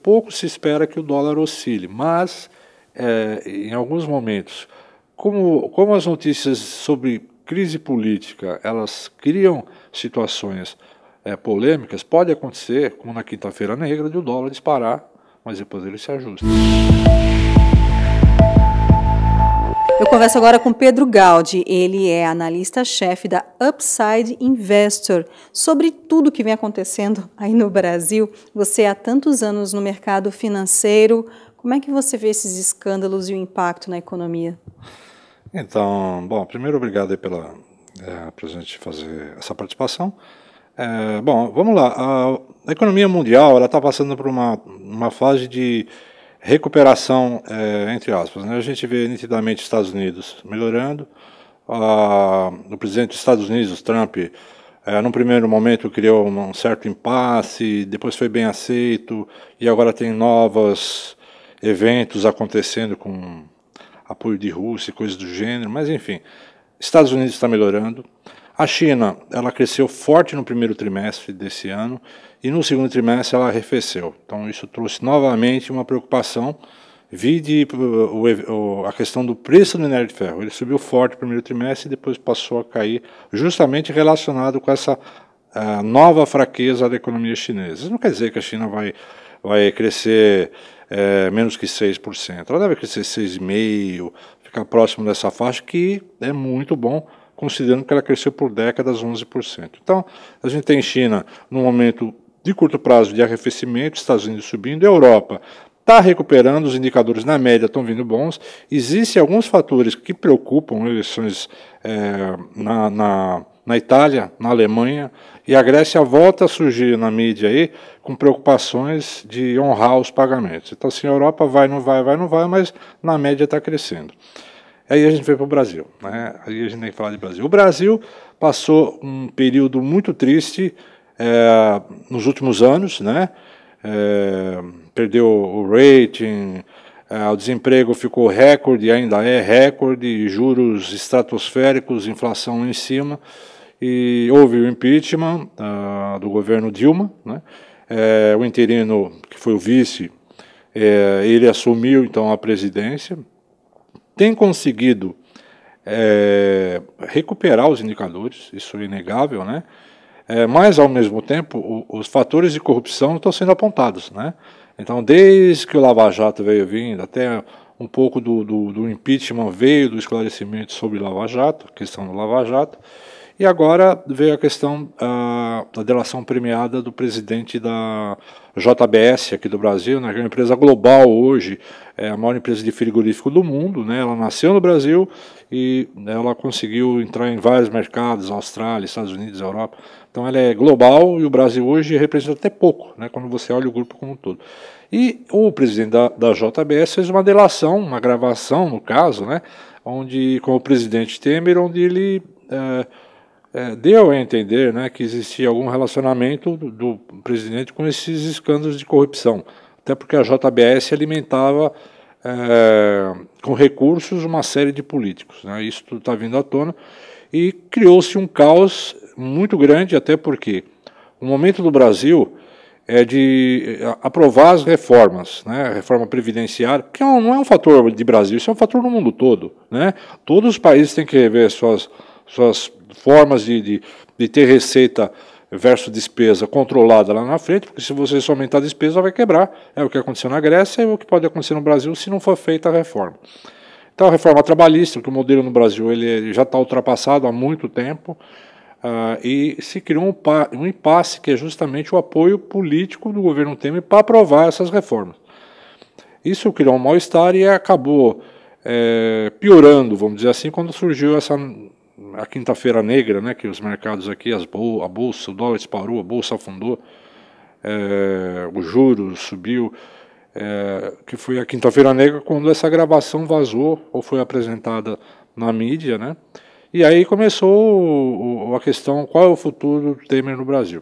pouco se espera que o dólar oscile, mas em alguns momentos, como as notícias sobre crise política, elas criam situações polêmicas, pode acontecer, como na quinta-feira negra, de o dólar disparar, mas depois ele se ajusta. Eu converso agora com Pedro Gaudi, ele é analista-chefe da Upside Investor, sobre tudo que vem acontecendo aí no Brasil. Você há tantos anos no mercado financeiro, como é que você vê esses escândalos e o impacto na economia? Então, bom, primeiro obrigado aí pela gente fazer essa participação. Bom, vamos lá. A economia mundial ela está passando por uma fase de recuperação, entre aspas, né? A gente vê nitidamente os Estados Unidos melhorando. O presidente dos Estados Unidos, Trump, num primeiro momento criou um certo impasse, depois foi bem aceito e agora tem novos eventos acontecendo com apoio de Rússia e coisas do gênero, mas enfim, Estados Unidos está melhorando. A China, ela cresceu forte no primeiro trimestre desse ano e no segundo trimestre ela arrefeceu. Então isso trouxe novamente uma preocupação, vide a questão do preço do minério de ferro. Ele subiu forte no primeiro trimestre e depois passou a cair, justamente relacionado com essa nova fraqueza da economia chinesa. Isso não quer dizer que a China vai crescer menos que 6%. Ela deve crescer 6,5%, ficar próximo dessa faixa, que é muito bom, considerando que ela cresceu por décadas 11%. Então, a gente tem China num momento de curto prazo de arrefecimento, Estados Unidos subindo, a Europa está recuperando, os indicadores na média estão vindo bons. Existem alguns fatores que preocupam, eleições na Itália, na Alemanha, e a Grécia volta a surgir na mídia aí com preocupações de honrar os pagamentos. Então, assim, a Europa vai, não vai, mas na média está crescendo. Aí a gente veio para o Brasil, né? Aí a gente tem que falar de Brasil. O Brasil passou um período muito triste nos últimos anos, né? Perdeu o rating, o desemprego ficou recorde, ainda é recorde, juros estratosféricos, inflação em cima, e houve o impeachment do governo Dilma, né? O interino, que foi o vice, ele assumiu então a presidência, tem conseguido recuperar os indicadores, isso é inegável, né? Mas, ao mesmo tempo, os fatores de corrupção estão sendo apontados, né? Então, desde que o Lava Jato veio vindo, até um pouco do impeachment veio do esclarecimento sobre o Lava Jato, a questão do Lava Jato, e agora veio a questão da delação premiada do presidente da JBS aqui do Brasil, né, que é uma empresa global hoje, é a maior empresa de frigorífico do mundo, né, ela nasceu no Brasil e ela conseguiu entrar em vários mercados, Austrália, Estados Unidos, Europa. Então ela é global e o Brasil hoje representa até pouco, né, quando você olha o grupo como um todo. E o presidente da JBS fez uma delação, uma gravação no caso, né, onde, com o presidente Temer, onde ele deu a entender, né, que existia algum relacionamento do presidente com esses escândalos de corrupção, até porque a JBS alimentava com recursos uma série de políticos, né, isso tudo está vindo à tona e criou-se um caos muito grande, até porque o momento do Brasil é de aprovar as reformas, né, a reforma previdenciária, que não é um fator de Brasil, isso é um fator no mundo todo, né, todos os países têm que rever suas formas de ter receita versus despesa controlada lá na frente, porque se você só aumentar a despesa vai quebrar, é o que aconteceu na Grécia e é o que pode acontecer no Brasil se não for feita a reforma. Então a reforma trabalhista, que o modelo no Brasil ele já está ultrapassado há muito tempo, e se criou um impasse que é justamente o apoio político do governo Temer para aprovar essas reformas. Isso criou um mal-estar e acabou piorando, vamos dizer assim, quando surgiu a quinta-feira negra, né, que os mercados aqui, a bolsa, o dólar disparou, a bolsa afundou, o juros subiu, que foi a quinta-feira negra quando essa gravação vazou ou foi apresentada na mídia, né? E aí começou a questão, qual é o futuro do Temer no Brasil?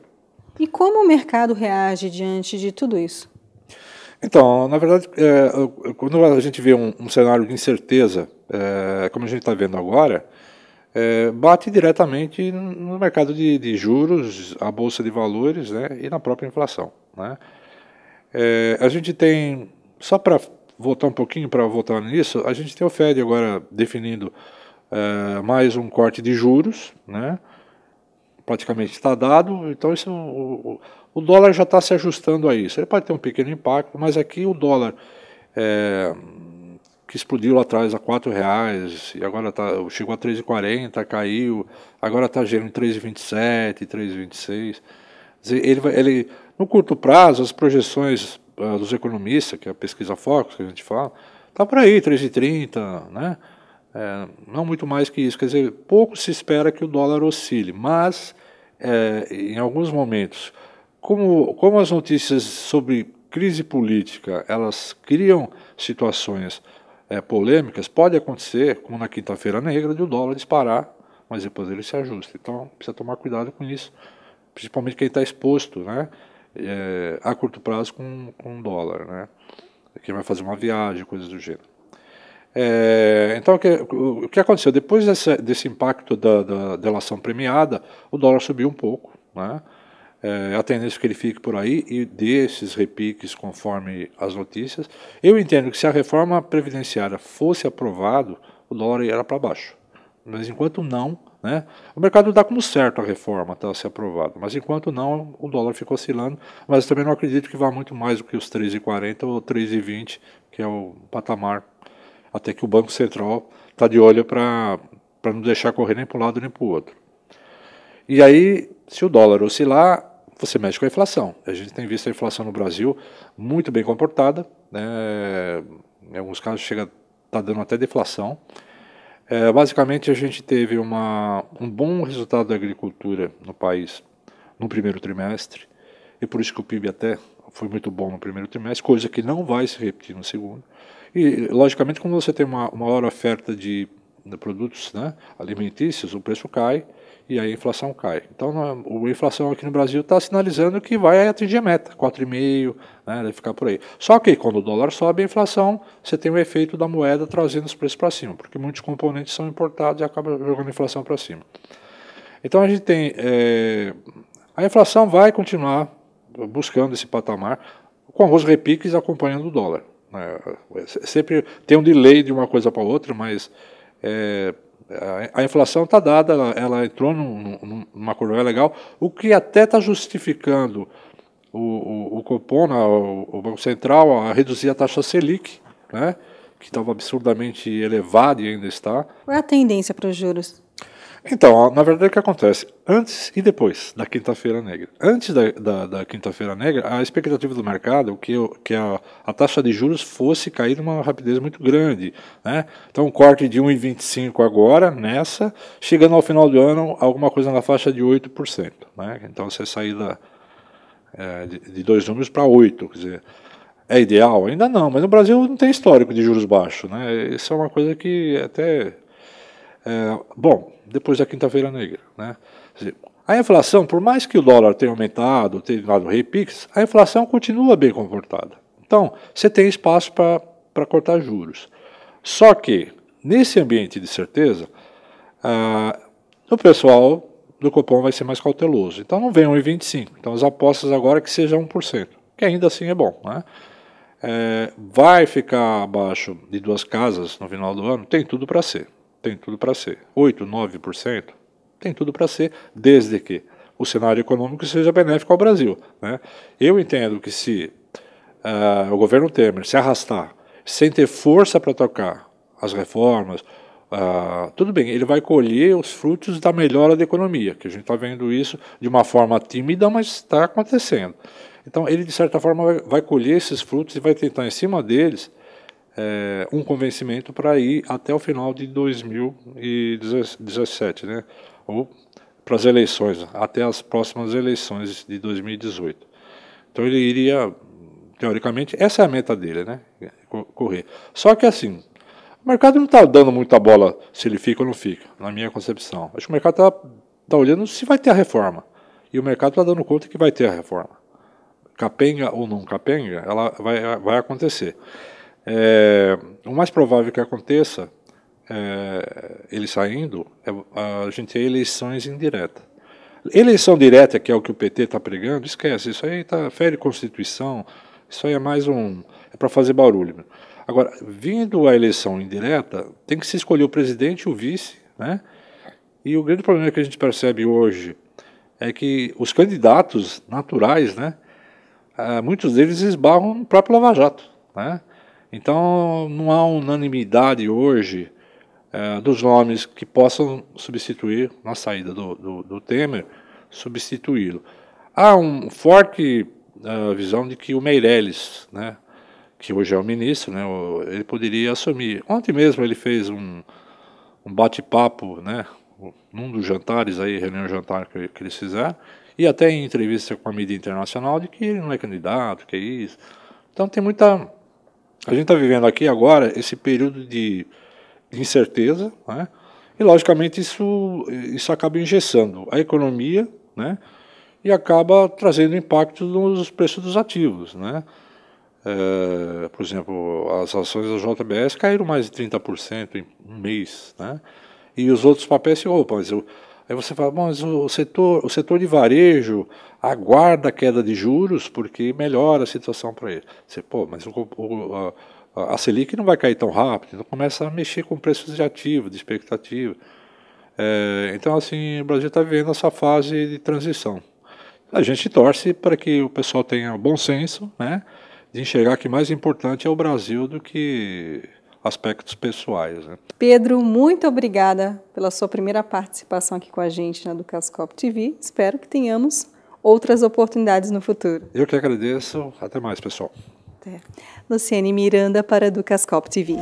E como o mercado reage diante de tudo isso? Então, na verdade, quando a gente vê um cenário de incerteza, como a gente está vendo agora, bate diretamente no mercado de juros, a bolsa de valores, né, e na própria inflação, né? A gente tem, só para voltar um pouquinho, para voltar nisso, a gente tem o Fed agora definindo mais um corte de juros, né? Praticamente está dado, então isso, o dólar já está se ajustando a isso. Ele pode ter um pequeno impacto, mas aqui o dólar que explodiu lá atrás a R$4, e agora chegou a 3,40, caiu, agora está gerando em 3,27, 3,26. Ele, no curto prazo, as projeções dos economistas, que é a pesquisa Focus que a gente fala, está por aí, 3,30, né? Não muito mais que isso, quer dizer, pouco se espera que o dólar oscile, mas em alguns momentos, como as notícias sobre crise política, elas criam situações polêmicas, pode acontecer, como na quinta-feira negra, de o dólar disparar, mas depois ele se ajusta. Então precisa tomar cuidado com isso, principalmente quem está exposto, né, a curto prazo com o dólar, né, quem vai fazer uma viagem, coisas do gênero. Então o que aconteceu? Depois desse impacto da delação premiada, o dólar subiu um pouco, né? A tendência é que ele fique por aí e desses repiques conforme as notícias. Eu entendo que se a reforma previdenciária fosse aprovada, o dólar ia para baixo. Mas enquanto não, né, o mercado dá como certo a reforma até ser aprovada, mas enquanto não, o dólar ficou oscilando, mas também não acredito que vá muito mais do que os 3,40 ou 3,20, que é o patamar, até que o Banco Central está de olho para não deixar correr nem para um lado nem para o outro. E aí, se o dólar oscilar, você mexe com a inflação. A gente tem visto a inflação no Brasil muito bem comportada, né? Em alguns casos está dando até deflação. Basicamente, a gente teve um bom resultado da agricultura no país no primeiro trimestre, e por isso que o PIB até foi muito bom no primeiro trimestre, coisa que não vai se repetir no segundo. E, logicamente, quando você tem uma maior oferta de produtos, né, alimentícios, o preço cai e aí a inflação cai. Então, a inflação aqui no Brasil está sinalizando que vai atingir a meta, 4,5%, né, deve ficar por aí. Só que quando o dólar sobe, a inflação, você tem o efeito da moeda trazendo os preços para cima, porque muitos componentes são importados e acaba jogando a inflação para cima. Então, a gente tem... a inflação vai continuar buscando esse patamar, com os repiques acompanhando o dólar. Sempre tem um delay de uma coisa para outra, mas a inflação está dada, ela entrou numa curva legal, o que até está justificando o Copom, o Banco Central, a reduzir a taxa Selic, né, que estava absurdamente elevada e ainda está. Qual é a tendência para os juros? Então, na verdade, o que acontece? Antes e depois da Quinta-feira Negra. Antes da Quinta-feira Negra, a expectativa do mercado é que a taxa de juros fosse cair numa rapidez muito grande, né? Então, um corte de 1,25 agora, chegando ao final do ano, alguma coisa na faixa de 8%. Né? Então, você sair de 2 números para 8, quer dizer, é ideal? Ainda não, mas no Brasil não tem histórico de juros baixos. Né? Isso é uma coisa que até... bom, depois da Quinta-feira Negra, né? A inflação, por mais que o dólar tenha aumentado, tenha dado repiques, a inflação continua bem comportada. Então, você tem espaço para cortar juros. Só que, nesse ambiente de certeza, o pessoal do Copom vai ser mais cauteloso. Então, não vem 1,25. Então, as apostas agora é que seja 1%, que ainda assim é bom, né? Vai ficar abaixo de 2 casas no final do ano? Tem tudo para ser. Tem tudo para ser. 8%, 9%? Tem tudo para ser, desde que o cenário econômico seja benéfico ao Brasil. Né? Eu entendo que se o governo Temer se arrastar sem ter força para tocar as reformas, tudo bem, ele vai colher os frutos da melhora da economia, que a gente está vendo isso de uma forma tímida, mas está acontecendo. Então ele, de certa forma, vai colher esses frutos e vai tentar, em cima deles, um convencimento para ir até o final de 2017, né? Ou para as eleições, até as próximas eleições de 2018. Então ele iria, teoricamente, essa é a meta dele, né? Correr. Só que assim, o mercado não está dando muita bola se ele fica ou não fica, na minha concepção. Acho que o mercado está olhando se vai ter a reforma. E o mercado está dando conta que vai ter a reforma. Capenga ou não capenga, ela vai acontecer. O mais provável que aconteça, ele saindo, a gente tem eleições indiretas. Eleição direta, que é o que o PT está pregando, esquece, isso aí fere Constituição, Isso aí é mais é para fazer barulho. Agora, vindo a eleição indireta, tem que se escolher o presidente e o vice, né? E o grande problema que a gente percebe hoje é que os candidatos naturais, né, muitos deles esbarram no próprio Lava Jato, né? Então não há unanimidade hoje dos nomes que possam substituir, na saída do Temer, substituí-lo. Há uma forte visão de que o Meirelles, né, que hoje é o ministro, né, ele poderia assumir. Ontem mesmo ele fez um bate-papo, né, num dos jantares, aí, reunião jantar que eles fizeram, e até em entrevista com a mídia internacional, de que ele não é candidato, que é isso. Então tem muita... A gente está vivendo aqui agora esse período de incerteza, né, e logicamente isso acaba engessando a economia, né, e acaba trazendo impacto nos preços dos ativos, né. Por exemplo, as ações da JBS caíram mais de 30% em um mês, né? E os outros papéis, opa, aí você fala, bom, mas o setor de varejo aguarda a queda de juros porque melhora a situação para ele. Você, pô, mas a Selic não vai cair tão rápido, então começa a mexer com preços de ativo, de expectativa. Então, assim, o Brasil está vivendo essa fase de transição. A gente torce para que o pessoal tenha bom senso, né, de enxergar que mais importante é o Brasil do que aspectos pessoais, né? Pedro, muito obrigada pela sua primeira participação aqui com a gente na Ducascope TV. Espero que tenhamos outras oportunidades no futuro. Eu que agradeço. Até mais, pessoal. Luciane Miranda para a Ducascope TV.